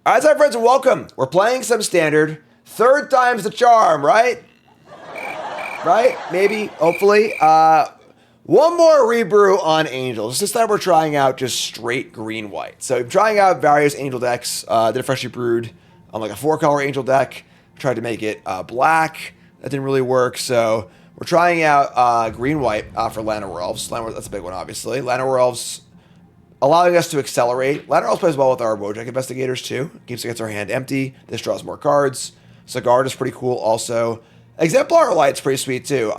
Alright, so friends, welcome. We're playing some standard. Third time's the charm, right? Right? Maybe, hopefully. One more rebrew on Angels. This time we're trying out just straight green-white. So I'm trying out various Angel decks. Did a freshly brewed on like a 4-color Angel deck. Tried to make it black. That didn't really work, so we're trying out green-white for Llanowar Elves. That's a big one, obviously. Llanowar Elves allowing us to accelerate. Llanowar Elves plays well with our Wojak Investigators, too. Keeps against our hand empty. This draws more cards. Sigard is pretty cool, also. Exemplar Light's pretty sweet, too.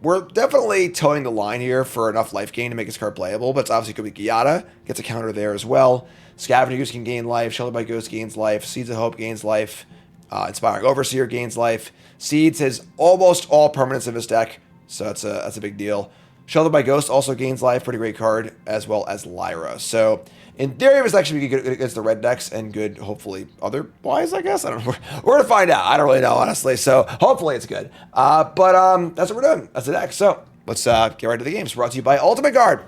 We're definitely towing the line here for enough life gain to make this card playable, but it's obviously could be Giada. Gets a counter there as well. Scavenger Goose can gain life. Sheltered by Ghost gains life. Seeds of Hope gains life. Inspiring Overseer gains life. Seeds has almost all permanents of his deck, so that's a big deal. Sheltered by Ghost also gains life, pretty great card, as well as Lyra. So, in theory, this actually be good against the red decks and good, hopefully, otherwise, I guess? I don't know. We're going to find out. I don't really know, honestly. So, hopefully it's good. But that's what we're doing. That's the deck. So, let's get right to the game. It's brought to you by Ultimate Guard.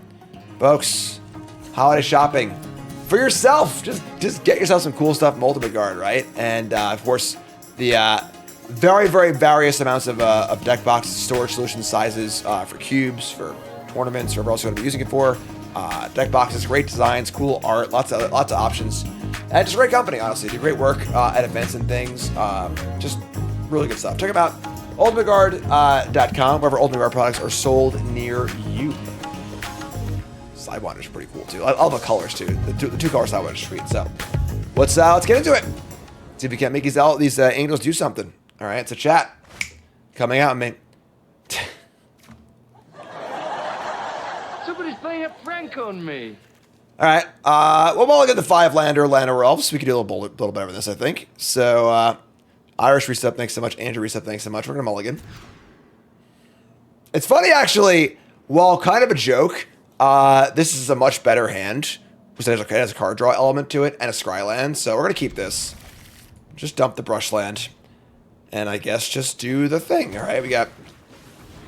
Folks, holiday shopping. For yourself, just get yourself some cool stuff from Ultimate Guard, right? And, of course, the very, very various amounts of deck boxes, storage solution sizes for cubes, for tournaments, or whatever else you're going to be using it for. Deck boxes, great designs, cool art, lots of options. And just a great company, honestly. Do great work at events and things. Just really good stuff. Check them out. UltimateGuard.com, wherever Ultimate Guard products are sold near you. Sidewinders are pretty cool, too. I love the colors, too. The two-color Sidewinders are sweet. So, let's get into it. See if we can't make these angels do something. All right, it's a chat coming out, man. Somebody's playing a prank on me. All right, well, we'll get the 5-lander Llanowar Elves. We can do a little better than this, I think. So, Irish reset, thanks so much. Andrew reset, thanks so much. We're gonna mulligan. It's funny, actually. While kind of a joke, this is a much better hand because it has a card draw element to it and a scry land. So we're gonna keep this. Just dump the brush land. And I guess just do the thing. All right, we got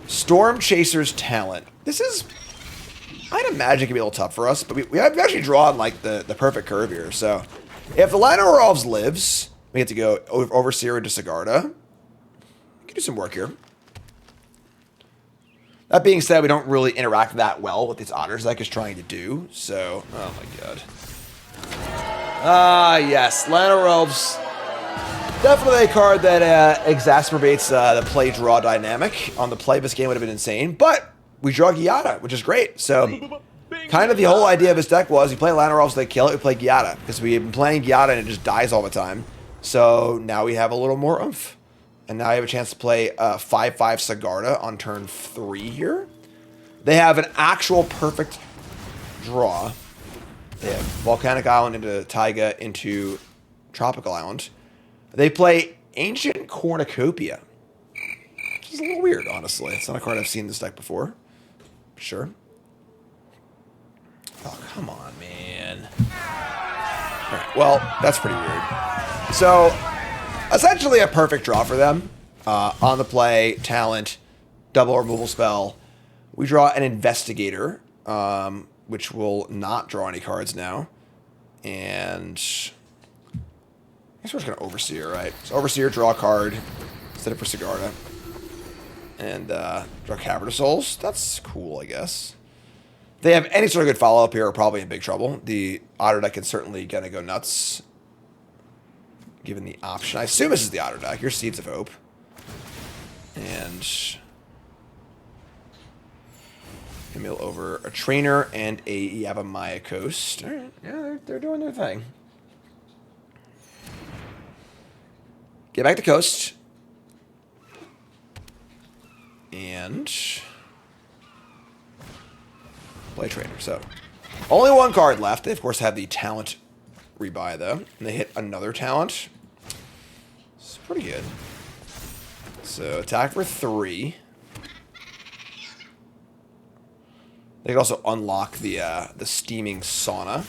Storm Chaser's Talent. This is, I'd imagine it could be a little tough for us, but we have actually drawn like the perfect curve here. So if the Llanowar Elves lives, we get to go Overseer into Sigarda. We can do some work here. That being said, we don't really interact that well with these Otters deck is trying to do. So, oh my god. Yes, Llanowar Elves. Definitely a card that exacerbates the play-draw dynamic. On the play, this game would have been insane. But we draw Giada, which is great. So, kind of the whole idea of this deck was you play Llanowar Elves, they kill it, we play Giada. Because we've been playing Giada and it just dies all the time. So, now we have a little more oomph. And now I have a chance to play 5/5 Sigarda on turn 3 here. They have an actual perfect draw. They have Volcanic Island into Taiga into Tropical Island. They play Ancient Cornucopia. Which is a little weird, honestly. It's not a card I've seen in this deck before. Sure. Oh, come on, man. Alright, well, that's pretty weird. So, essentially a perfect draw for them. On the play, talent, double removal spell. We draw an Investigator, which will not draw any cards now. And I guess we're just going to Overseer, right? So Overseer, draw a card, set it for Sigarda. And draw Cavern of Souls. That's cool, I guess. If they have any sort of good follow-up here, are probably in big trouble. The Otter deck is certainly going to go nuts, given the option. I assume this is the Otter deck. Your Seeds of Hope. And mill over a Trainer and a Yavimaya Coast. All right. Yeah, they're doing their thing. Get back to Coast. And play Trainer. So, only one card left. They, of course, have the talent rebuy, though. And they hit another talent. It's pretty good. So, attack for 3. They can also unlock the Steaming Sauna.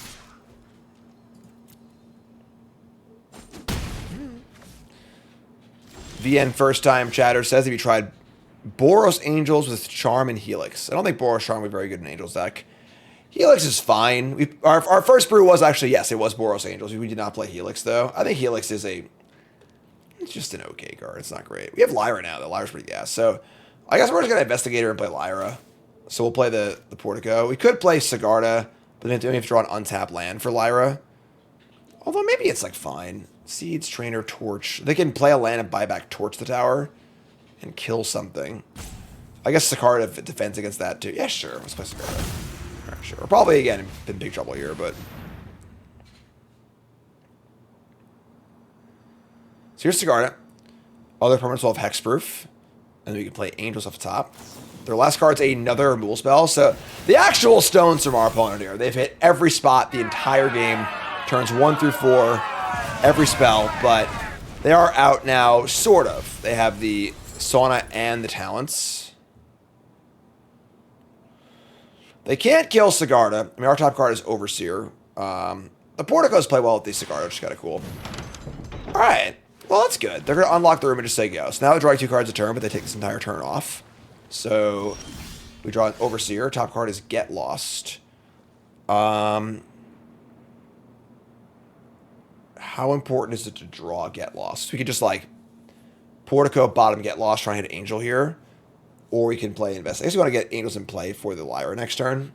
VN First Time Chatter says if you tried Boros Angels with Charm and Helix. I don't think Boros Charm would be very good in Angels deck. Helix is fine. Our first brew was actually, yes, it was Boros Angels. We did not play Helix, though. I think Helix is it's just an okay card. It's not great. We have Lyra now, though. Lyra's pretty gas. So I guess we're just going to Investigator and play Lyra. So we'll play the Portico. We could play Sigarda, but then we have to draw an untapped land for Lyra. Although maybe it's like fine. Seeds, Trainer, Torch. They can play a land and buy back Torch the tower and kill something. I guess Sigarda defends against that too. Yeah, sure. Let's play Sigarda. All right, sure. We're probably, again, in big trouble here, but... So here's Sigarda. Other permanents will have Hexproof. And then we can play Angels off the top. Their last card's another removal spell. So the actual stones from our opponent here, they've hit every spot the entire game. Turns 1 through 4, every spell. But they are out now, sort of. They have the Sauna and the Talents. They can't kill Sigarda. I mean, our top card is Overseer. The Porticos play well with the Sigarda, which is kind of cool. All right. Well, that's good. They're going to unlock the room and just say go. So now they're drawing 2 cards a turn, but they take this entire turn off. So we draw an Overseer. Top card is Get Lost. How important is it to draw Get Lost? We could just like Portico, bottom, Get Lost, try and hit Angel here. Or we can play Invest. I guess we want to get Angels in play for the Lyra next turn.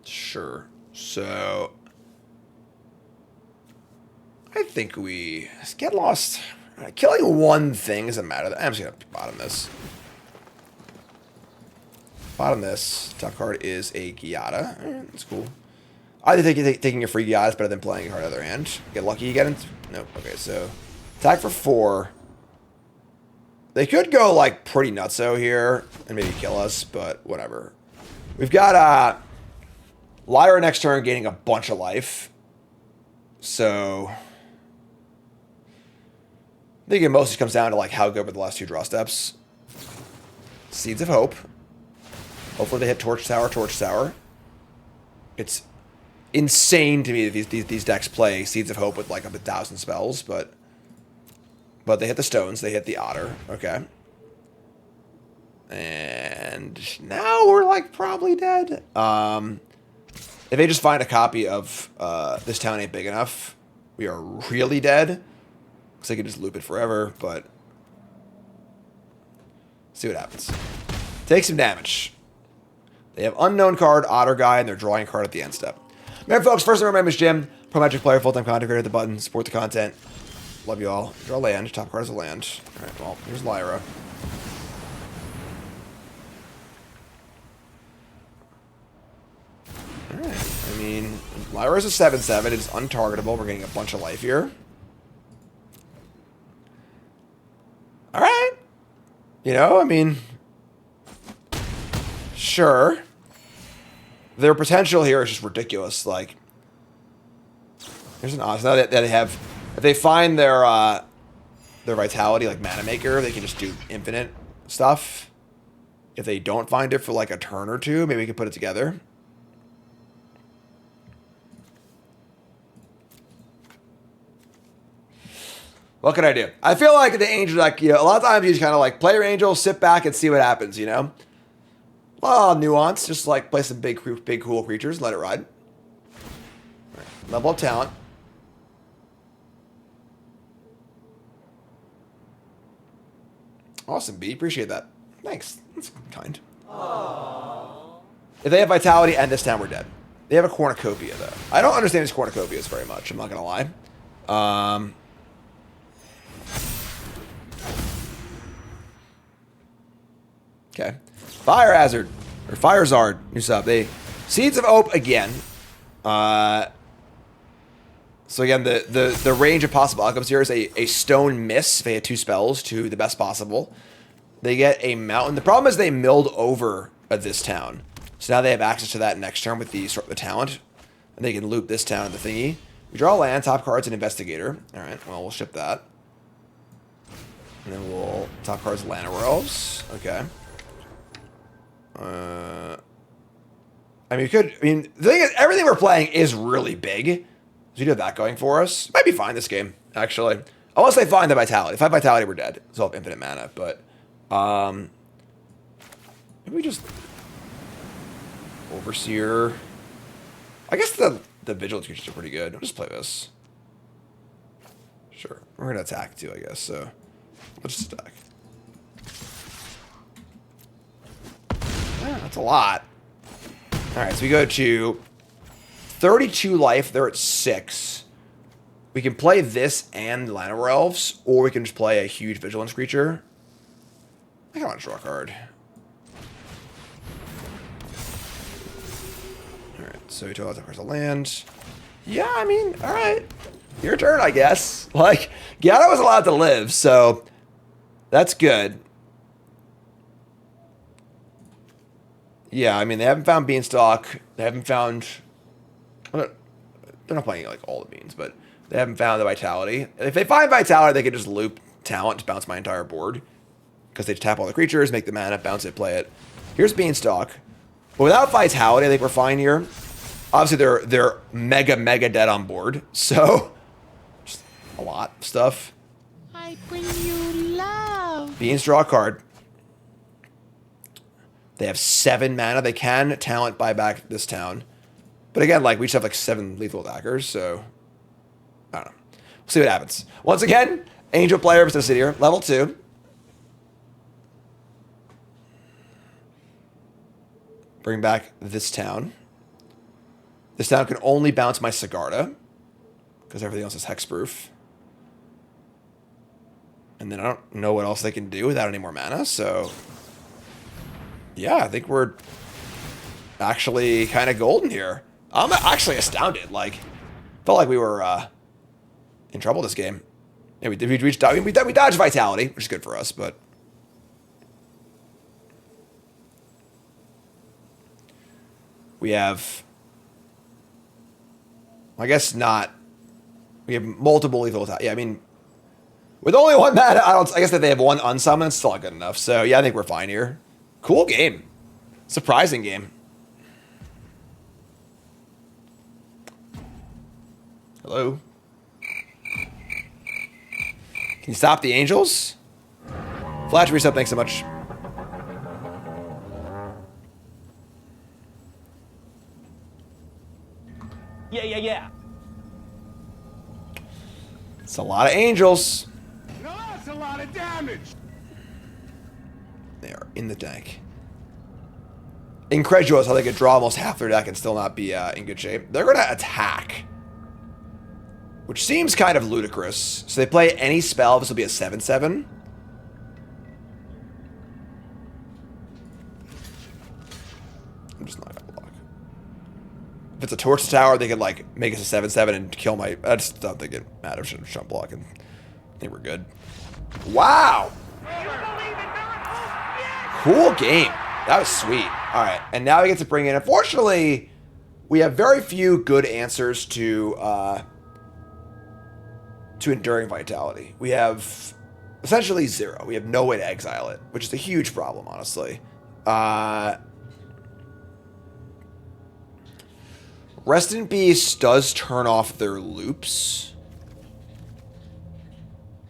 Sure. So I think we Get Lost. Killing one thing doesn't matter. I'm just going to bottom this. Bottom this. Top card is a Giada. That's cool. I think taking a free Giada is better than playing a card out of their hand. Get lucky, you get it? Nope. Okay, so attack for 4. They could go, like, pretty nutso here and maybe kill us, but whatever. We've got Lyra next turn gaining a bunch of life. So I think it mostly comes down to, like, how good were the last 2 draw steps. Seeds of Hope. Hopefully they hit Torch Tower, Torch Tower. It's insane to me that these decks play Seeds of Hope with, like, 1,000 spells, but they hit the stones. They hit the Otter. Okay. And now we're, like, probably dead. If they just find a copy of This Town Ain't Big Enough, we are really dead. Because they can just loop it forever, but see what happens. Take some damage. They have Unknown card, Otter Guy, and they're drawing a card at the end step. Remember, folks, first name, my name is Jim. Pro Magic player, full-time content creator, hit the button, support the content. Love you all. Draw land. Top card is a land. All right, well, here's Lyra. All right. I mean, Lyra is a 7/7. It's untargetable. We're getting a bunch of life here. All right. You know, I mean, sure. Their potential here is just ridiculous. Like, there's an odds now that they have. If they find their Vitality, like Mana Maker, they can just do infinite stuff. If they don't find it for like a turn or two, maybe we can put it together. What can I do? I feel like the Angel, like, you know, a lot of times you just kind of like play your Angel, sit back and see what happens, you know? A lot of nuance, just like play some big cool creatures, let it ride. Right. Level up talent. Awesome, B. Appreciate that. Thanks. That's kind. Aww. If they have Vitality and this town, we're dead. They have a Cornucopia, though. I don't understand these Cornucopias very much. I'm not going to lie. Okay. Fire Hazard. Or Fire Zard. New sub. They Seeds of Hope again. So again, the range of possible outcomes here is a Stone Miss. They had 2 spells to the best possible. They get a Mountain. The problem is they milled over at this town. So now they have access to that next turn with the talent. And they can loop this town in the thingy. We draw land, top card's an Investigator. Alright, well, we'll ship that. And then we'll... Top card's Llanowar Elves. Okay. I mean, the thing is, everything we're playing is really big. So we do have that going for us. Might be fine this game, actually. Unless they find the Vitality. If I have Vitality, we're dead. So I'll have infinite mana, but... maybe we just... Overseer. I guess the vigilance creatures are pretty good. I'll just play this. Sure. We're going to attack too, I guess. So let's just attack. Yeah, that's a lot. Alright, so we go to 32 life. They're at 6. We can play this and Llanowar Elves, or we can just play a huge vigilance creature. I think I want to draw a card. Alright, so we took out the first land. Yeah, I mean, alright. Your turn, I guess. Like, Gyara was allowed to live, so that's good. Yeah, I mean, they haven't found Beanstalk. They haven't found... They're not playing, like, all the beans, but they haven't found the Vitality. If they find Vitality, they can just loop Talent to bounce my entire board. Because they just tap all the creatures, make the mana, bounce it, play it. Here's Beanstalk. But without Vitality, I think we're fine here. Obviously, they're mega dead on board. So, just a lot of stuff. I bring you love. Beans draw a card. They have 7 mana. They can Talent buy back this town. But again, like, we just have like 7 lethal attackers, so I don't know. We'll see what happens. Once again, Angel player versus City here, level 2. Bring back this town. This town can only bounce my Sigarda, because everything else is hexproof. And then I don't know what else they can do without any more mana, so yeah, I think we're actually kind of golden here. I'm actually astounded. Like, felt like we were in trouble this game. Yeah, we dodged Vitality, which is good for us, but we have, I guess not. We have multiple lethal attacks. Yeah, I mean, with only 1 mana, I guess that they have 1 unsummon, it's still not good enough. So yeah, I think we're fine here. Cool game. Surprising game. Hello? Can you stop the Angels? Flash reset, thanks so much. Yeah. It's a lot of Angels. No, that's a lot of damage. They are in the deck. Incredulous how they could draw almost half their deck and still not be in good shape. They're going to attack, which seems kind of ludicrous. So they play any spell. This will be a 7/7. I'm just not going to block. If it's a Torch Tower, they could like make us a 7/7 and kill my... I just don't think it matters. Should jump block, and I think we're good. Wow! Cool game. That was sweet. All right, and now we get to bring in... Unfortunately, we have very few good answers to Enduring Vitality. We have essentially 0. We have no way to exile it, which is a huge problem, honestly. Rest in Peace does turn off their loops.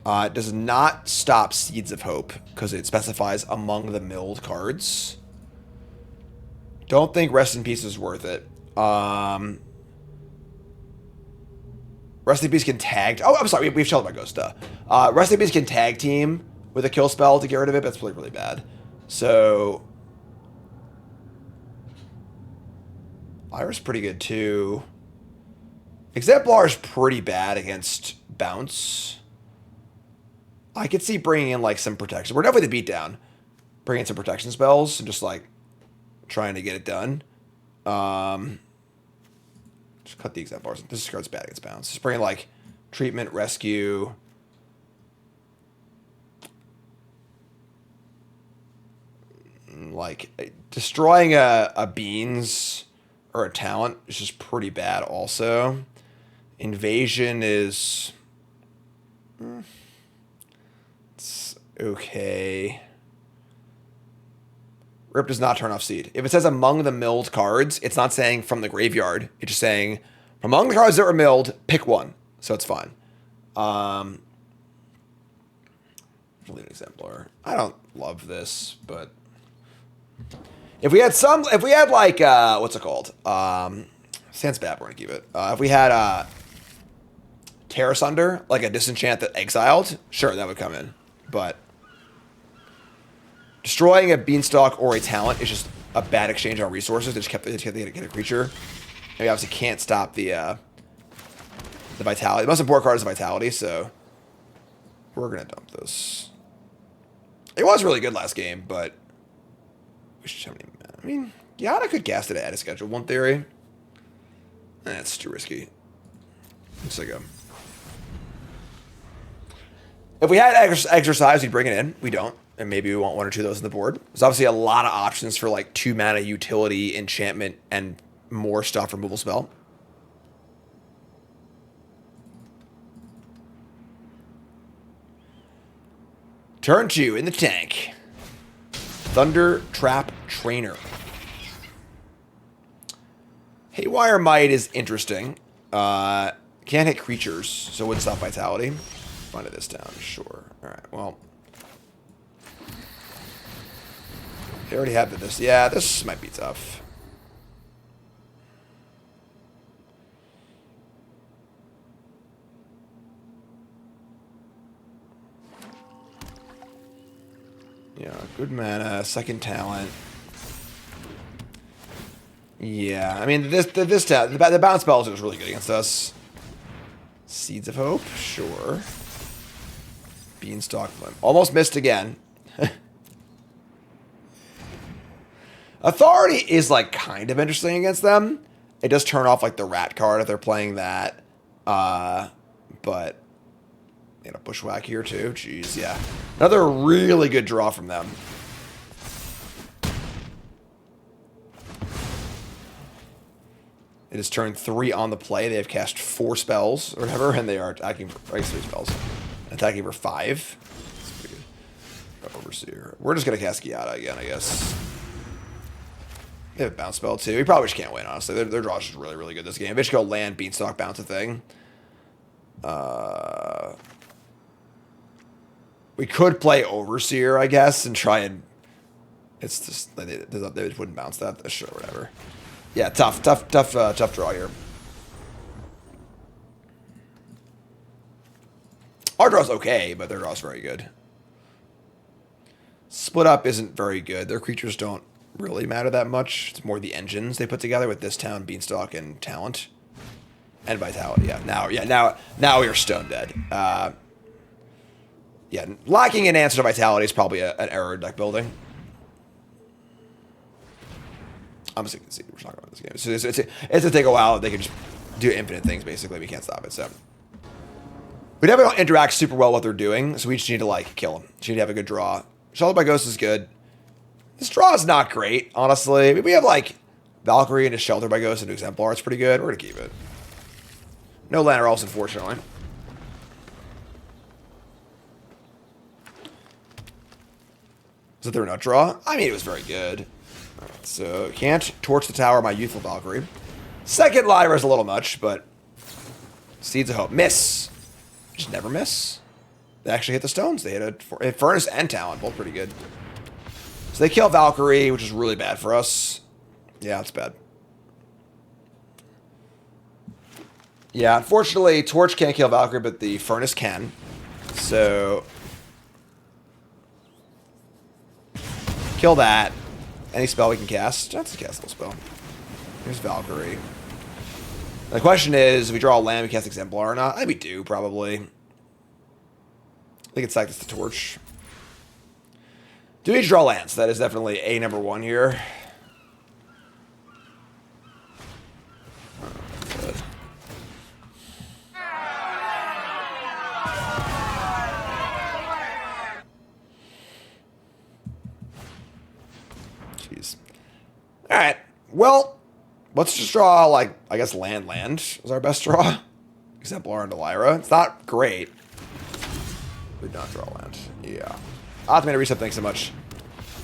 It does not stop Seeds of Hope, because it specifies among the milled cards. Don't think Rest in Peace is worth it. Rest in Peace can tag... Oh, I'm sorry. We've Shelter by Ghost, duh. Rest in Peace can tag team with a kill spell to get rid of it. That's really, really bad. So... Lyra's pretty good, too. Exemplar is pretty bad against Bounce. I could see bringing in, like, some protection. We're definitely the beatdown. Bringing in some protection spells and just, like, trying to get it done. Just cut the Exemplars. This card's bad against Bounce. Just bring in, like, Treatment, Rescue. Like, destroying a Beans or a Talent is just pretty bad also. Invasion is... It's okay. Rip does not turn off Seed. If it says among the milled cards, it's not saying from the graveyard. It's just saying among the cards that were milled, pick one. So it's fine. Delete Exemplar. I don't love this, but If we had like, what's it called? Sans bad, we're gonna keep it. If we had Terra Sunder, like a disenchant that exiled, sure, that would come in. But destroying a beanstalk or a talent is just a bad exchange on resources. They just kept to get a creature. And we obviously can't stop the vitality. The most important card is the vitality, so we're gonna dump this. It was really good last game, but we should have any. I mean, Yada could cast it at a schedule. One theory. That's too risky. Let's go. If we had exercise, we'd bring it in. We don't. And maybe we want one or two of those on the board. There's obviously a lot of options for like 2-mana utility, enchantment, and more stuff removal spell. Turn 2 in the tank. Thunder Trap Trainer. Haywire Might is interesting. Can't hit creatures, so it wouldn't stop vitality. Find this down, sure. Alright, well. They already have this. Yeah, this might be tough. Yeah, good mana, second talent. Yeah, I mean, the bounce spells is really good against us. Seeds of Hope, sure. Beanstalk, almost missed again. Authority is like kind of interesting against them. It does turn off like the rat card if they're playing that. But you know, bushwhack here too. Jeez, yeah. Another really good draw from them. It is turn 3 on the play. They have cast 4 spells or whatever, and they are attacking for 3 spells. Attacking for 5. That's pretty good. Overseer. We're just gonna cast Giada again, I guess. They have a bounce spell too. We probably just can't win, honestly. Their draw is just really, really good this game. They should go land, beanstalk, bounce a thing. We could play Overseer, I guess, and try and... It's just... They wouldn't bounce that. Sure, whatever. Yeah, tough draw here. Our draw's okay, but their draw's very good. Split up isn't very good. Their creatures don't really matter that much. It's more the engines they put together with this town, beanstalk, and talent. And vitality. Yeah, now we are stone dead. Yeah, lacking an answer to vitality is probably an error in deck building. I'm just gonna see we're talking about this game. So it's gonna take a while. They can just do infinite things basically. We can't stop it. So we definitely don't interact super well with what they're doing. So we just need to like kill them. Just need to have a good draw. Shelter by Ghost is good. This draw is not great, honestly. We have like Valkyrie and a Shelter by Ghost and Exemplar. It's pretty good. We're gonna keep it. No Llanowar Elves, unfortunately. Was it their nut draw? I mean, it was very good. Alright, so can't torch the tower, my youthful Valkyrie. Second Lyra is a little much, but Seeds of Hope. Miss. Just never miss. They actually hit the stones. They hit a Furnace and Talent, both pretty good. So they kill Valkyrie, which is really bad for us. Yeah, it's bad. Yeah, unfortunately, Torch can't kill Valkyrie, but the Furnace can. So kill that. Any spell we can cast. That's a castable spell. Here's Valkyrie. The question is, if we draw a land, we cast Exemplar or not? I think we do, probably. I think it's like this to Torch. Do we draw lands? That is definitely a number 1 here. Jeez. Alright. Well, let's just draw, like, I guess land is our best draw. Exemplar into Lyra. It's not great. We did not draw land. Yeah. Automated Reset, thanks so much.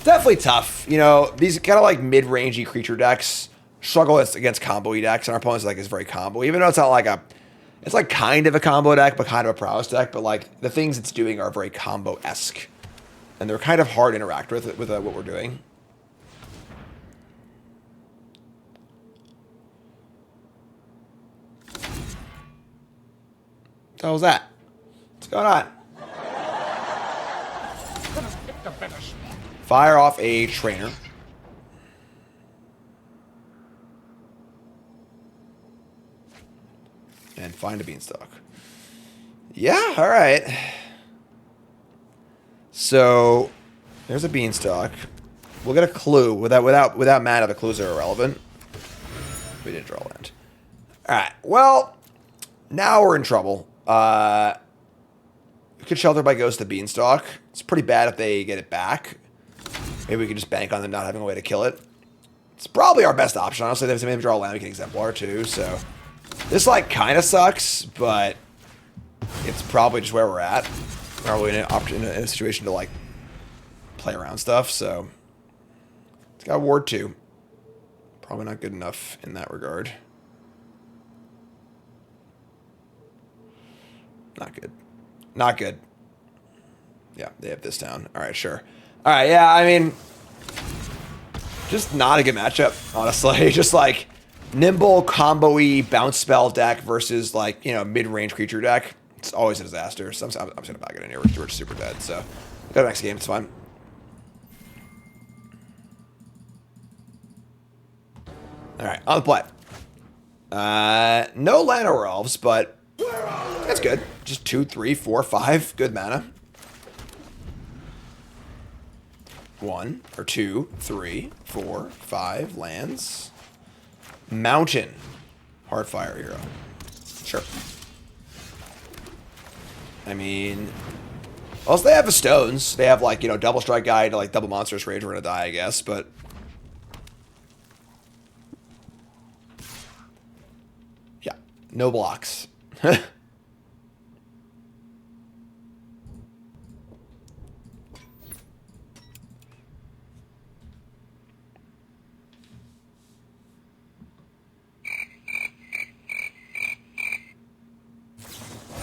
Definitely tough. You know, these kind of like mid-rangey creature decks struggle against combo-y decks, and our opponent's like is very combo. Even though it's not like a... It's like kind of a combo deck, but kind of a prowess deck, but like the things it's doing are very combo-esque. And they're kind of hard to interact with what we're doing. the hell was that? What's going on? Fire off a trainer. And find a beanstalk. Yeah, all right. So there's a beanstalk. We'll get a clue. Without mana, the clues are irrelevant. We didn't draw land. All right. Well, now we're in trouble. We could shelter by Ghost the Beanstalk. It's pretty bad if they get it back. Maybe we could just bank on them not having a way to kill it. It's probably our best option. Honestly, if they maybe draw land, we can Exemplar too. So this like kind of sucks, but it's probably just where we're at. Probably in a situation to like play around stuff. So it's got Ward 2. Probably not good enough in that regard. Not good. Not good. Yeah, they have this down. All right, sure. All right, yeah, I mean, just not a good matchup, honestly. Just like nimble, combo-y, bounce spell deck versus like, you know, mid-range creature deck. It's always a disaster. So I'm just going to back it in here. We're super dead, so go to the next game. It's fine. All right, on the play. No Llanowar Elves, but that's good. Just 2, 3, 4, 5. Good mana. 1 or 2, 3, 4, 5 lands. Mountain. Hardfire hero. Sure. I mean, also they have the stones. They have like, you know, double strike guy to like double monstrous rage. We're gonna die, I guess, but yeah, no blocks.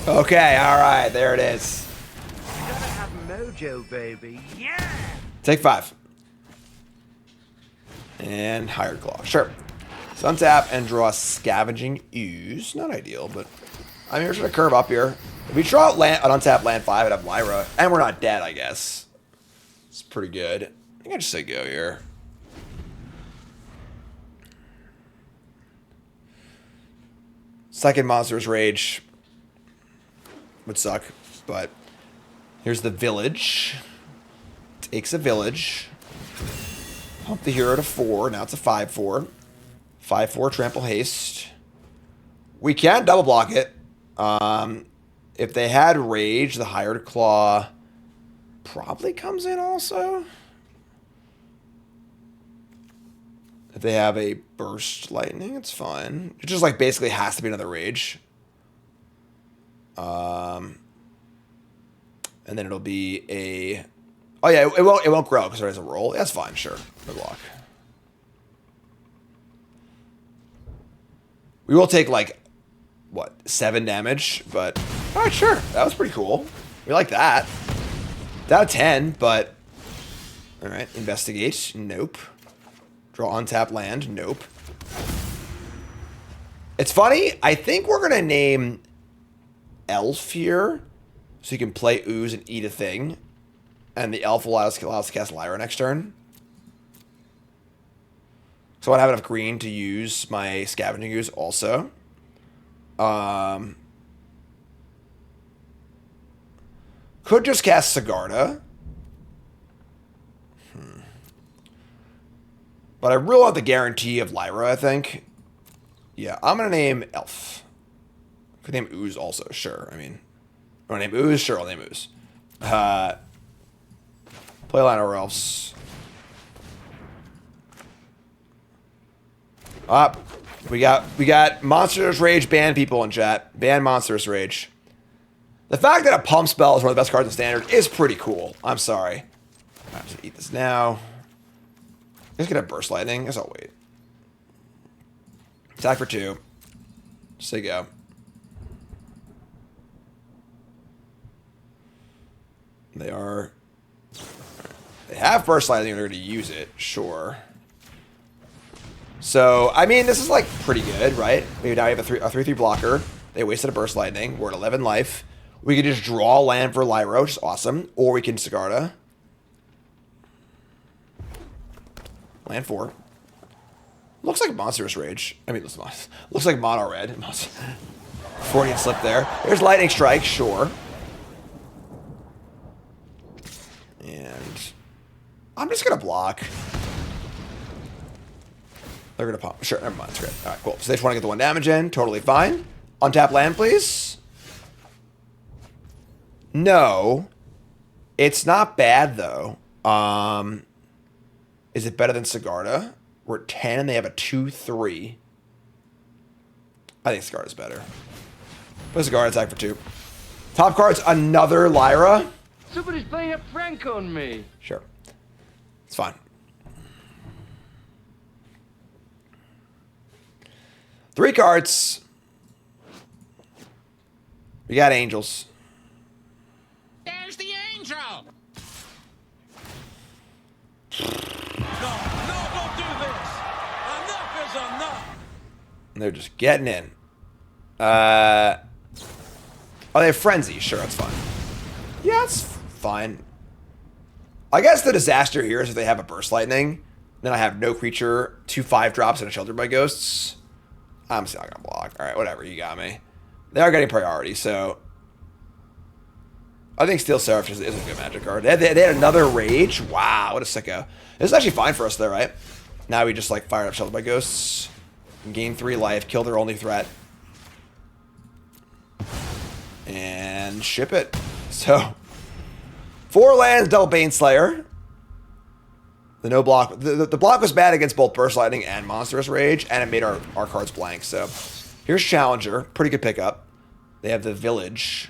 Okay, all right, there it is. You gotta have mojo, baby. Yeah! Take 5. And Hired Claw. Sure. So untap and draw Scavenging Ooze. Not ideal, but I mean, we're just gonna curve up here. If we draw an untap land 5 and have Lyra, and we're not dead, I guess. It's pretty good. I think I just say go here. Second Monster's Rage would suck, but here's the village. Takes a village. Pump the hero to 4. Now it's a 5/4. 5/4 trample haste. We can double block it. If they had rage, the Hired Claw probably comes in also. If they have a burst lightning, it's fine. It just like basically has to be another rage. And then it'll be a... Oh yeah, it won't grow because there is a roll. That's fine, sure. No block. We will take like, what, 7 damage, but... Alright, sure. That was pretty cool. We like that. Down 10, but... Alright, investigate. Nope. Draw untap land. Nope. It's funny. I think we're going to name Elf here, so you can play Ooze and eat a thing, and the Elf will allow us to cast Lyra next turn. So I have enough green to use my Scavenging Ooze also. Could just cast Sigarda. But I really want the guarantee of Lyra, I think. Yeah, I'm going to name Elf. Could name Ooze also, sure. I mean, want to name Ooze? Sure, I'll name Ooze. Play Llanowar Elves. We got Monstrous Rage ban people in chat. Ban Monstrous Rage. The fact that a pump spell is one of the best cards in Standard is pretty cool. I'm sorry. I have to eat this now. He's gonna burst lightning. I guess I'll wait. Attack for 2. Say go. They have burst lightning in order to use it, sure. So, I mean, this is like pretty good, right? Maybe now we have a 3/3 blocker. They wasted a Burst Lightning. We're at 11 life. We could just draw land for Lyra, which is awesome. Or we can Sigarda. Land 4. Looks like Monstrous Rage. I mean, looks like Mono Red. Freudian slip there. There's Lightning Strike, sure. And I'm just going to block. They're going to pop. Sure, never mind. It's great. All right, cool. So they just want to get the 1 damage in. Totally fine. Untap land, please. No. It's not bad, though. Is it better than Sigarda? We're at 10 and they have a 2-3. I think Sigarda's better. Put Sigarda attack for 2. Top card's another Lyra. Somebody's playing a prank on me. Sure. It's fine. 3 cards. We got Angels. There's the angel! No, don't do this. Enough is enough. And they're just getting in. Oh, they have Frenzy. Sure, that's fine. Yeah, it's fine. I guess the disaster here is if they have a Burst Lightning, then I have no creature, 2 5-drops, and a Sheltered by Ghosts. I'm still not going to block. All right, whatever. You got me. They are getting priority, so I think Steel Seraph is a good Magic card. They had another Rage. Wow, what a sicko. This is actually fine for us, though, right? Now we just, like, fire up Sheltered by Ghosts, gain 3 life, kill their only threat, and ship it. So 4 lands, double Baneslayer. The no block. The block was bad against both Burst Lightning and Monstrous Rage, and it made our cards blank. So here's Challenger. Pretty good pickup. They have the Village.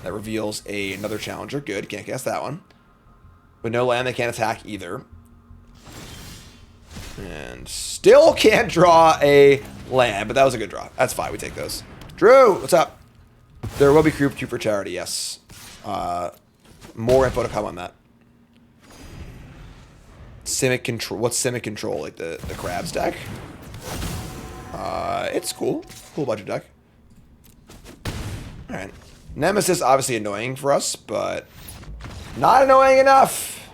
That reveals another Challenger. Good. Can't cast that one. With no land, they can't attack either. And still can't draw a land, but that was a good draw. That's fine. We take those. Drew, what's up? There will be Crew for Charity, yes. More info to come on that. Simic Control. What's Simic Control? Like the Crabs deck? It's cool. Cool budget deck. Alright. Nemesis, obviously annoying for us, but not annoying enough.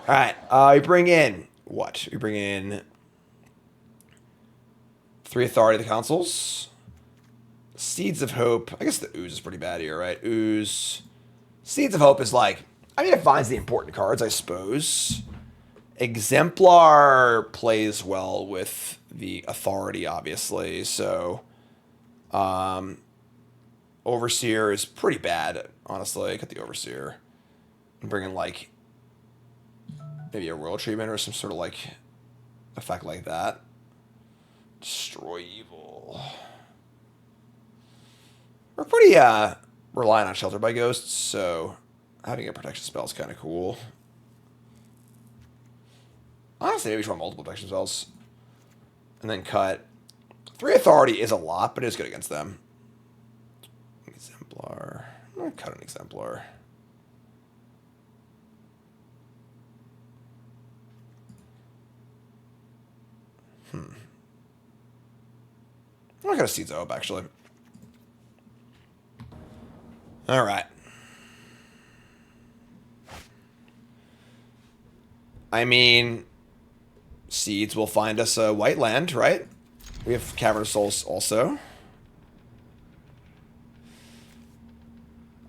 Alright. We bring in what? We bring in 3 Authority of the Consuls. Seeds of Hope. I guess the Ooze is pretty bad here, right? Ooze. Seeds of Hope is like, I mean, it finds the important cards, I suppose. Exemplar plays well with the Authority, obviously. So, Overseer is pretty bad, honestly. Cut the Overseer. And bring in, like, maybe a Royal Treatment or some sort of, like, effect like that. Destroy Evil. We're pretty reliant on Shelter by Ghosts, so having a protection spell is kind of cool. Honestly, maybe try multiple protection spells. And then cut. 3 Authority is a lot, but it is good against them. Exemplar. I'm going to cut an Exemplar. I'm going to cut a Seeds of Hope, actually. All right. I mean, Seeds will find us a white land, right? We have Cavern of Souls also.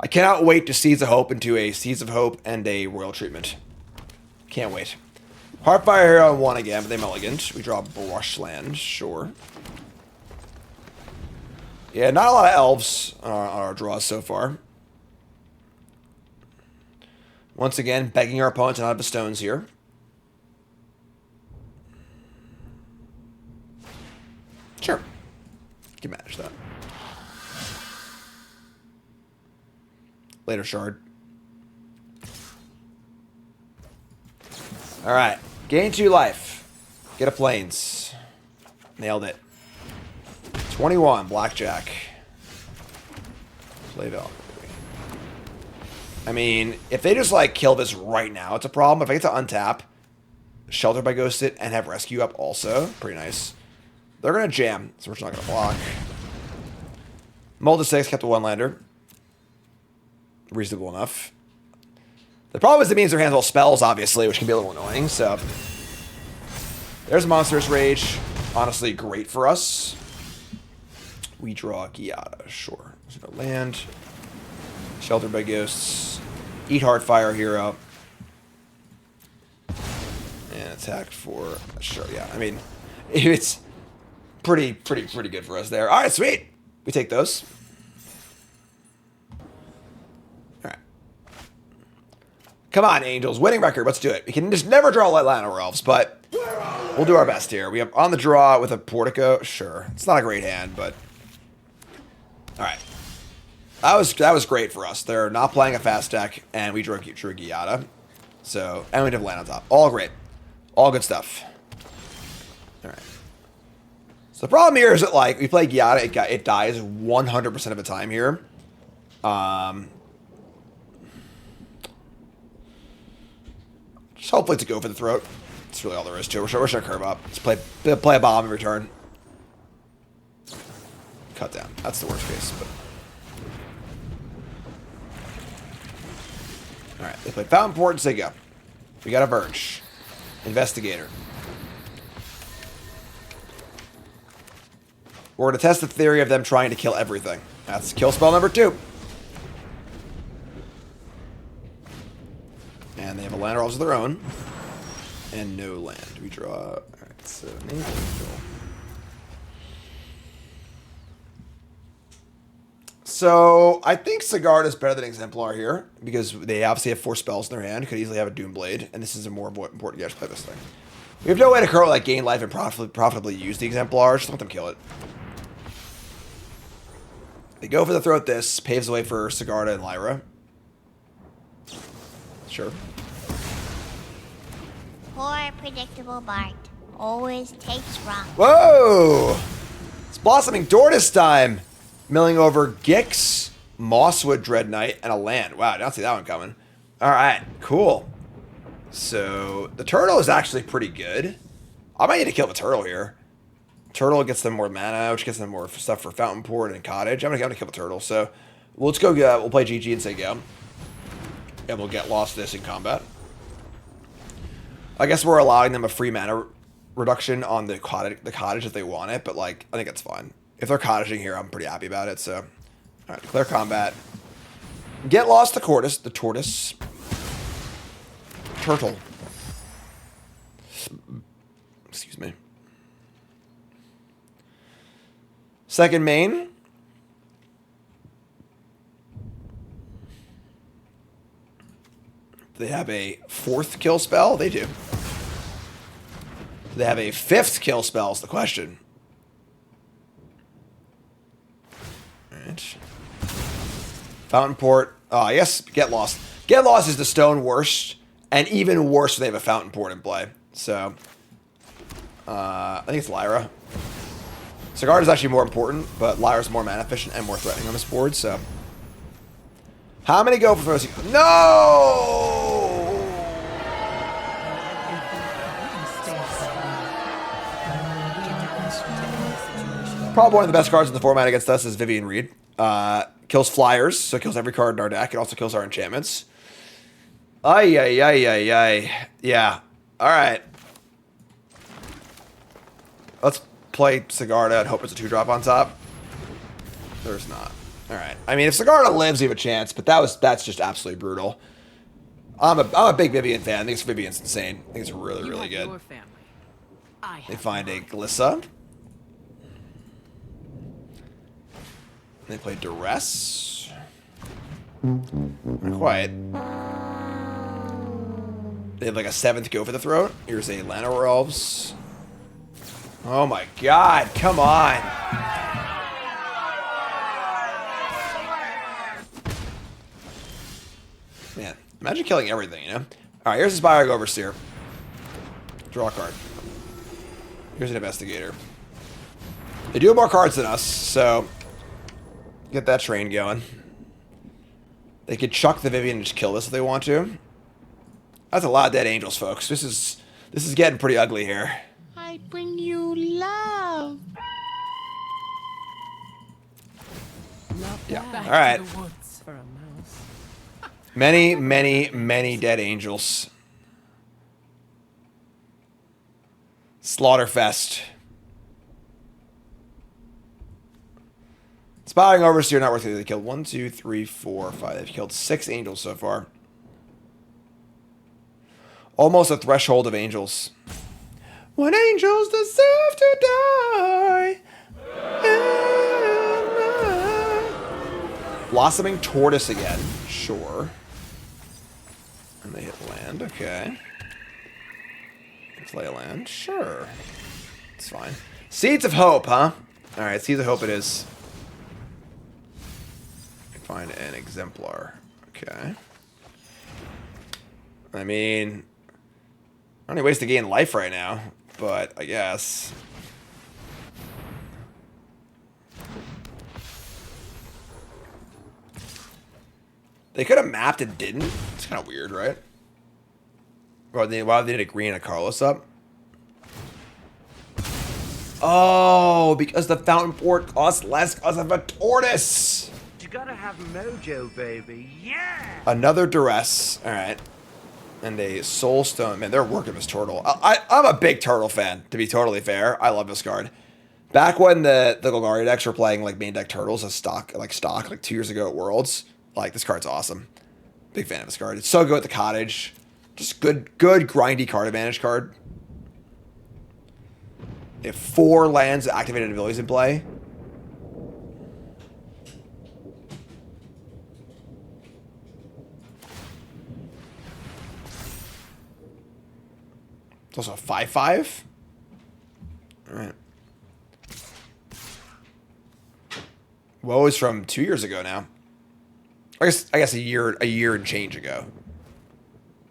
I cannot wait to Seeds of Hope into a Seeds of Hope and a Royal Treatment. Can't wait. Heartfire Hero on 1 again, but they mulliganed. We draw Brush Land, sure. Yeah, not a lot of elves on our draws so far. Once again, begging our opponent to not have the stones here. Sure. Can manage that. Later, Shard. Alright. Gain 2 life. Get a Plains. Nailed it. 21, Blackjack. Play Valkyrie. I mean, if they just, like, kill this right now, it's a problem. If I get to untap, Shelter by Ghost it, and have Rescue up also, pretty nice. They're going to jam, so we're just not going to block. Mulled to 6, kept a 1-lander. Reasonable enough. The problem is it means their hands all spells, obviously, which can be a little annoying, so... There's Monstrous Rage. Honestly, great for us. We draw Giada, sure. There's no land. Sheltered by Ghosts. Eat Heartfire Hero. And attack for... Sure, yeah. I mean, it's pretty good for us there. Alright, sweet! We take those. Alright. Come on, Angels. Winning record. Let's do it. We can just never draw like Llanowar Elves, but... We'll do our best here. We have on the draw with a Portico. Sure. It's not a great hand, but... Alright. That was great for us. They're not playing a fast deck, and we drew Giada. So, and we have land on top. All great. All good stuff. Alright. So the problem here is that, like, we play Giada, it dies 100% of the time here. Just hopefully to go for the throat. That's really all there is to it. We're sure to curve up. Just play a bomb every turn. Cut down. That's the worst case. But... Alright, they play Fountain Port and say go. We got a Verge. Investigator. We're going to test the theory of them trying to kill everything. That's kill spell number 2. And they have a Llanowar Elves of their own. And no land. We draw... Alright, so... Angel. So, I think Sigard is better than Exemplar here, because they obviously have 4 spells in their hand, could easily have a Doomblade, and this is a more important guy to play this thing. We have no way to currently like, gain life and profitably use the Exemplar, just let them kill it. They go for the throat this, paves the way for Sigarda and Lyra. Sure. Poor predictable Bart. Always takes wrong. Whoa! It's Blossoming Tortoise time! Milling over Gix, Mosswood Dread Knight, and a land. Wow, I did not see that one coming. Alright, cool. So, the turtle is actually pretty good. I might need to kill the turtle here. Turtle gets them more mana, which gets them more stuff for Fountain Port and Cottage. I'm gonna kill the turtle, so let's go, we'll play GG and say go. And we'll get lost this in combat. I guess we're allowing them a free mana reduction on the cottage if they want it, but like, I think it's fine. If they're cottaging here, I'm pretty happy about it, so. Alright, declare combat. Get lost the tortoise. Turtle. Excuse me. Second main. Do they have a 4th kill spell? They do. Do they have a 5th kill spell is the question. Alright. Fountain Port. Oh, yes, Get Lost. Get Lost is the stone worst, and even worse if they have a Fountain Port in play. So, I think it's Lyra. Sigard is actually more important, but Lyra's more mana efficient and more threatening on this board, so. How many go for first? No! Probably one of the best cards in the format against us is Vivian Reed. Kills flyers, so it kills every card in our deck. It also kills our enchantments. Ay. Yeah. Alright. Let's play Sigarda and hope it's a 2-drop on top. There's not. Alright. I mean, if Sigarda lives, we have a chance, but that's just absolutely brutal. I'm a big Vivian fan. I think Vivian's insane. I think it's really, really good. They find a Glissa. They play Duress. Not quite. They have like a 7th go for the throat. Here's a Llanowar Elves. Oh my god, come on. Man, imagine killing everything, you know? Alright, here's a Spire Overseer. Draw a card. Here's an Investigator. They do have more cards than us, so get that train going. They could chuck the Vivian and just kill this if they want to. That's a lot of dead angels, folks. This is getting pretty ugly here. I bring you love. Bye. Yeah. All right. Many, many, many dead angels. Slaughterfest. Spouting Overseer not worth it. They killed 1, 2, 3, 4, 5. They've killed 6 angels so far. Almost a threshold of angels. When angels deserve to die. Blossoming Tortoise again. Sure. And they hit land. Okay. Play a land. Sure. It's fine. Seeds of Hope, huh? Alright, Seeds of Hope it is. Find an Exemplar. Okay. I mean, only ways to gain life right now, but I guess. They could have mapped and didn't. It's kind of weird, right? Why they did a green and a Carlos up? Oh, because the Fountain Port costs less because of a tortoise. You gotta have mojo, baby. Yeah! Another Duress. All right. And a Soulstone. Man, they're working this turtle. I'm a big turtle fan, to be totally fair. I love this card. Back when the Golgari decks were playing like main deck turtles as stock like 2 years ago at Worlds, like this card's awesome. Big fan of this card. It's so good at the cottage. Just good grindy card advantage card. They have 4 lands with activated abilities in play. It's also a 5/5. All right. Woe is from 2 years ago now. I guess a year and change ago.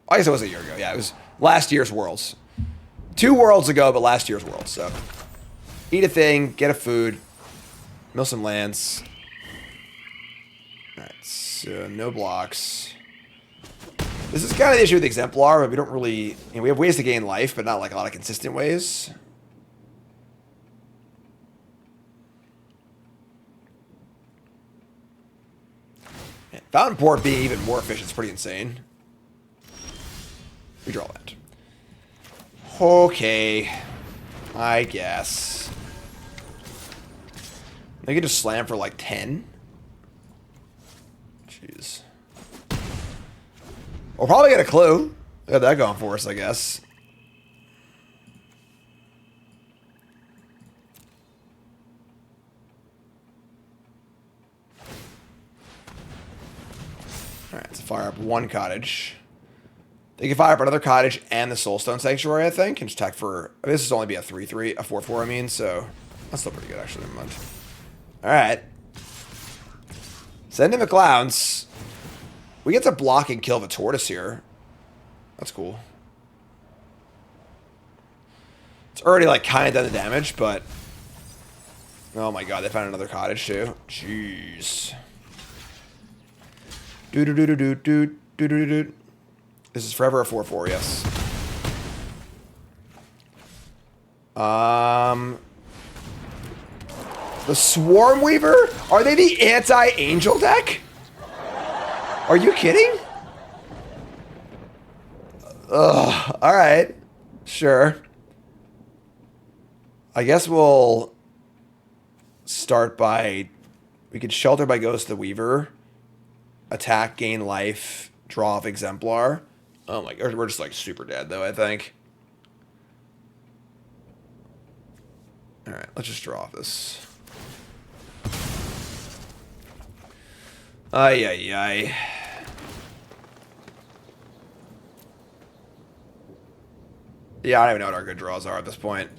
I guess it was a year ago. Yeah, it was last year's Worlds. 2 Worlds ago, but last year's Worlds. So, eat a thing, get a food, mill some lands. All right, so no blocks. This is kind of the issue with Exemplar, but we don't really... we have ways to gain life, but not like a lot of consistent ways. Yeah, Fountain Port being even more efficient is pretty insane. We draw land. Okay. I guess. They could just slam for like 10. Jeez. We'll probably get a clue. We got that going for us, I guess. Alright, let's fire up 1 cottage. They can fire up another cottage and the Soulstone Sanctuary, I think, and just attack for... I mean, this is only be a 3/3, a 4/4, I mean, so... That's still pretty good, actually, never mind. Alright. Send in the clowns. We get to block and kill the tortoise here. That's cool. It's already, like, kind of done the damage, but... Oh my god, they found another cottage, too. Jeez. Do-do-do-do-do-do-do-do-do. This is forever a 4/4, yes. The Swarm Weaver? Are they the anti-angel deck? Are you kidding? Ugh. Alright. Sure. I guess we'll start by... We could Shelter by Ghost the Weaver. Attack, gain life, draw off Exemplar. Oh my god, we're just like super dead though, I think. Alright, let's just draw off this. Ay, ay, ay. Yeah, I don't even know what our good draws are at this point.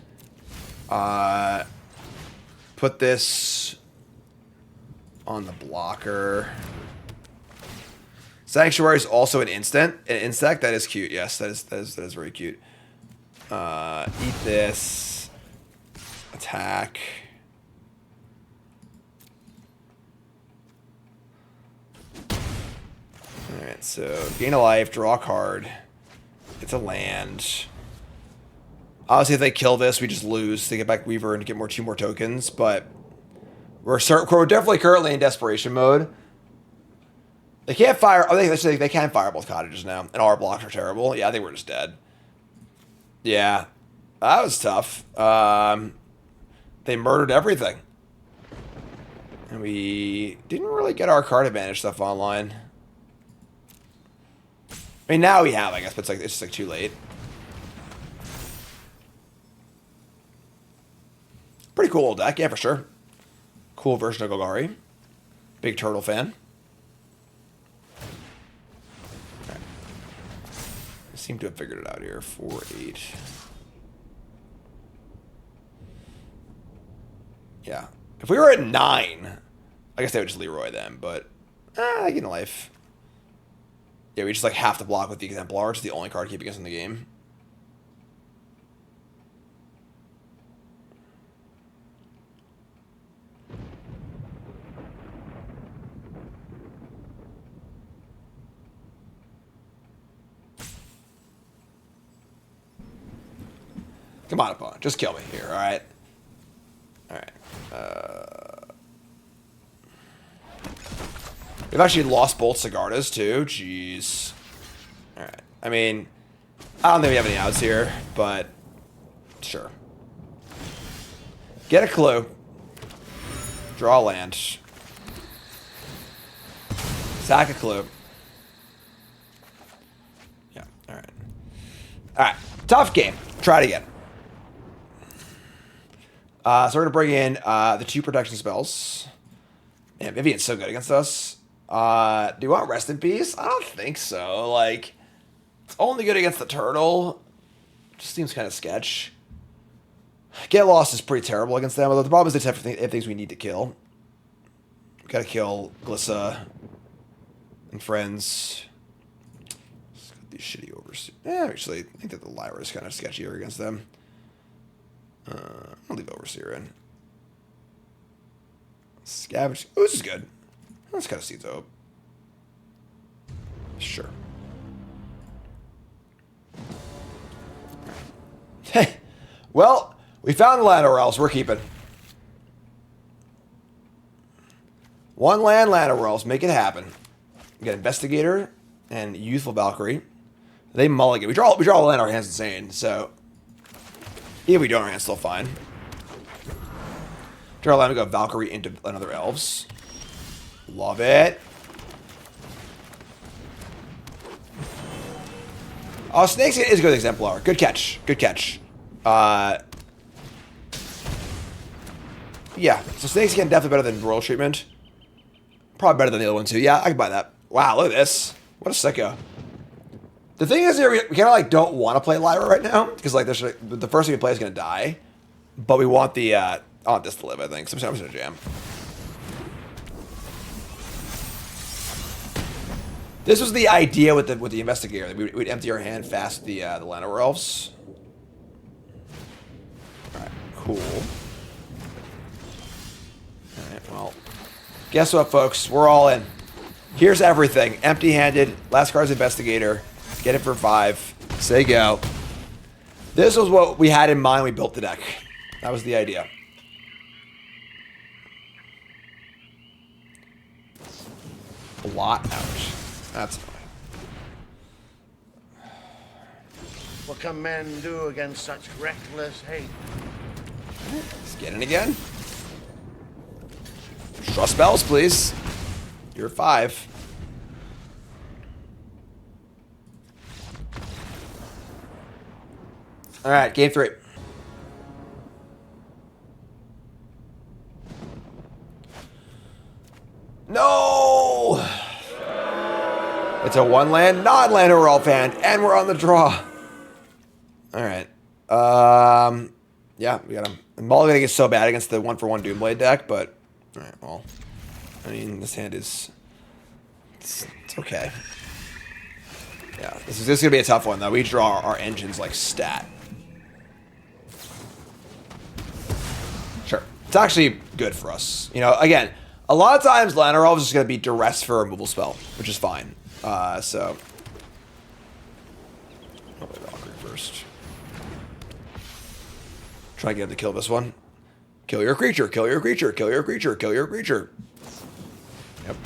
Put this on the blocker. Sanctuary is also an instant. An insect. That is cute. Yes, that is very cute. Eat this. Attack. Alright, so gain a life, draw a card. It's a land. Obviously, if they kill this, we just lose. They get back Weaver and get 2 more tokens, but we're definitely currently in desperation mode. They can't fire. Oh, they can fire both cottages now, and our blocks are terrible. Yeah, I think we're just dead. Yeah, that was tough. They murdered everything, and we didn't really get our card advantage stuff online. I mean, now we have, I guess, but it's just like too late. Pretty cool old deck, yeah, for sure. Cool version of Golgari. Big turtle fan. Right. I seem to have figured it out here. 4-8. Yeah. If we were at 9, I guess they would just Leroy them, but get in life. Yeah, we just like have to block with the Exemplar. It's the only card keeping us in the game. Come on, opponent. Just kill me here, alright? Alright. We've actually lost both Sigardas, too. Jeez. Alright. I mean, I don't think we have any outs here, but sure. Get a clue. Draw a land. Sack a clue. Yeah, alright. Alright. Tough game. Try it again. So we're going to bring in the 2 protection spells. Man, Vivian's so good against us. Do you want Rest in Peace? I don't think so. Like, it's only good against the turtle. Just seems kind of sketch. Get Lost is pretty terrible against them, although the problem is they have things we need to kill. We gotta kill Glissa and friends. Let's got these shitty Overseer. Yeah, actually, I think that the Lyra is kind of sketchier against them. I'll leave Overseer in. Scavenge. Oh, this is good. Let's kind of Seeds of Hope. Sure. Hey, well, we found the Llanowar Elves. We're keeping. 1 land Llanowar Elves. Make it happen. We got Investigator and Youthful Valkyrie. They mulligan. We draw the land. Our hand's insane. So if we don't, our hand's still fine. Draw a land. We go Valkyrie into another Elves. Love it. Oh, Snakes is good Exemplar. Good catch. Good catch. Yeah, so Snakes again definitely better than Royal Treatment. Probably better than the other one too. Yeah, I can buy that. Wow, look at this. What a sicko. The thing is, here we kind of like don't want to play Lyra right now because like the first thing we play is gonna die, but we want the I want this to live. I think sometimes in a jam. This was the idea with the Investigator. That we'd empty our hand fast with the Llanowar Elves. All right, cool. All right, well, guess what, folks? We're all in. Here's everything. Empty-handed. Last card's Investigator. Get it for 5. Say go. This was what we had in mind when we built the deck. That was the idea. Blot out. That's annoying. What can men do against such reckless hate? Let's get in again. Draw spells, please. You're 5. All right, game 3. No! It's a 1 land, non-Llanowar Elf hand, and we're on the draw. All right. Yeah, we got him. Mulligan is so bad against the 1-for-1 Doomblade deck, but all right, well, I mean, this hand is it's okay. Yeah, this is gonna be a tough one though. We draw our engines like stat. Sure, it's actually good for us. You know, again, a lot of times Llanowar Elves is just gonna be duress for a removal spell, which is fine. So I'll play Valkyrie first. Try and get him to kill this one. Kill your creature, kill your creature, kill your creature, kill your creature. Yep.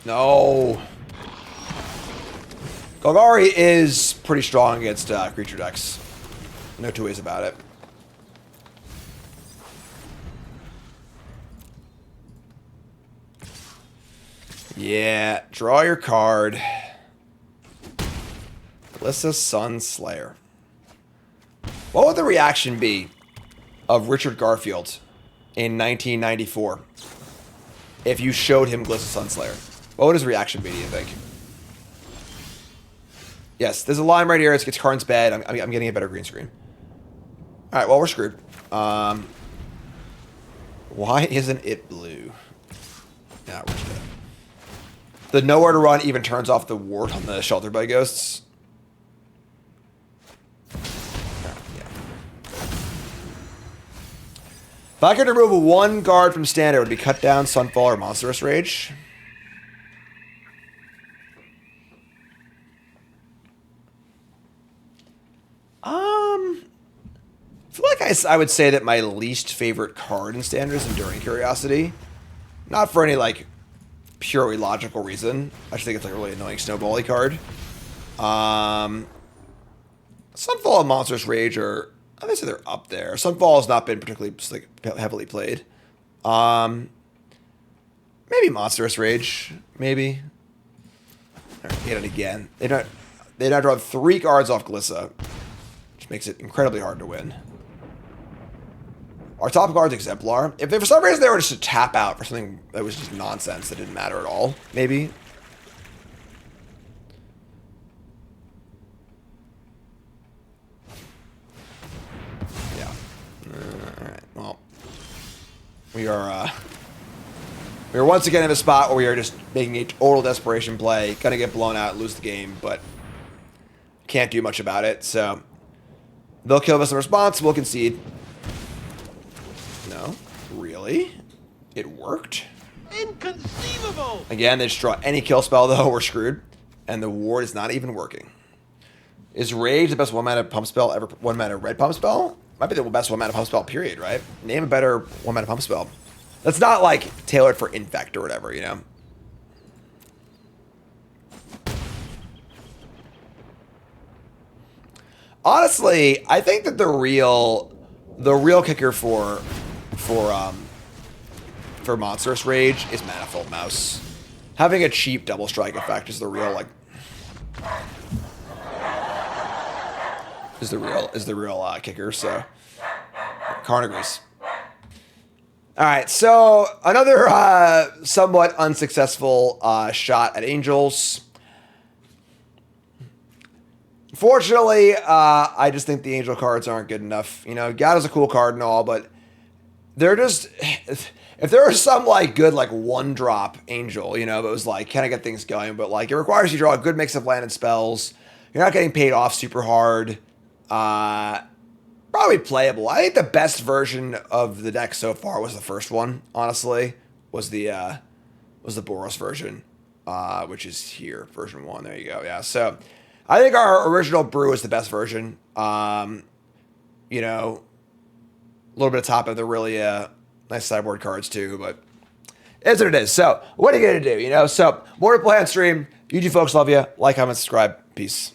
No. Golgari is pretty strong against creature decks. No two ways about it. Yeah, draw your card. Alyssa Sunslayer. What would the reaction be of Richard Garfield in 1994 if you showed him Glissa Sunslayer? What would his reaction be, do you think? Yes, there's a line right here. It gets Karn's bed. I'm getting a better green screen. All right, well, we're screwed. Why isn't it blue? Nah, we're dead. The nowhere to run even turns off the ward on the Shelter by Ghosts. Yeah. If I could remove one guard from standard, it would be Cut Down, Sunfall, or Monstrous Rage. I feel like I would say that my least favorite card in standard is Enduring Curiosity. Not for any, like, purely logical reason. I just think it's like a really annoying snowbally card. Sunfall and Monstrous Rage are, I would say they're up there. Sunfall has not been particularly like heavily played. Maybe Monstrous Rage, maybe. All right, hit it again. They now draw 3 cards off Glissa, which makes it incredibly hard to win. Our top card's Exemplar. If for some reason they were just to tap out for something that was just nonsense that didn't matter at all, maybe. Yeah. All right. Well, we are once again in a spot where we are just making a total desperation play, gonna get blown out, lose the game, but can't do much about it. So they'll kill us in response. We'll concede. No, really? It worked? Inconceivable! Again, they just draw any kill spell, though. We're screwed. And the ward is not even working. Is Rage the best one-mana pump spell ever? One-mana red pump spell? Might be the best one-mana pump spell, period, right? Name a better one-mana pump spell. That's not, like, tailored for Infect or whatever, you know? Honestly, I think that the real kicker for Monstrous Rage is Manifold Mouse. Having a cheap double strike effect is the real kicker. So Karn agrees. All right, so another somewhat unsuccessful shot at Angels. Fortunately, I just think the Angel cards aren't good enough. You know, Gada's a cool card and all, but they're just, if there was some like good like one drop Angel, you know, that was like, can I get things going? But like it requires you to draw a good mix of land and spells. You're not getting paid off super hard. Probably playable. I think the best version of the deck so far was the first one, honestly, was the Boros version, which is here, version 1. There you go. Yeah. So I think our original brew is the best version. You know, a little bit of top of the really nice sideboard cards too, but it's what it is. So what are you going to do? You know, so more to play on stream. You folks, love you. Like, comment, subscribe. Peace.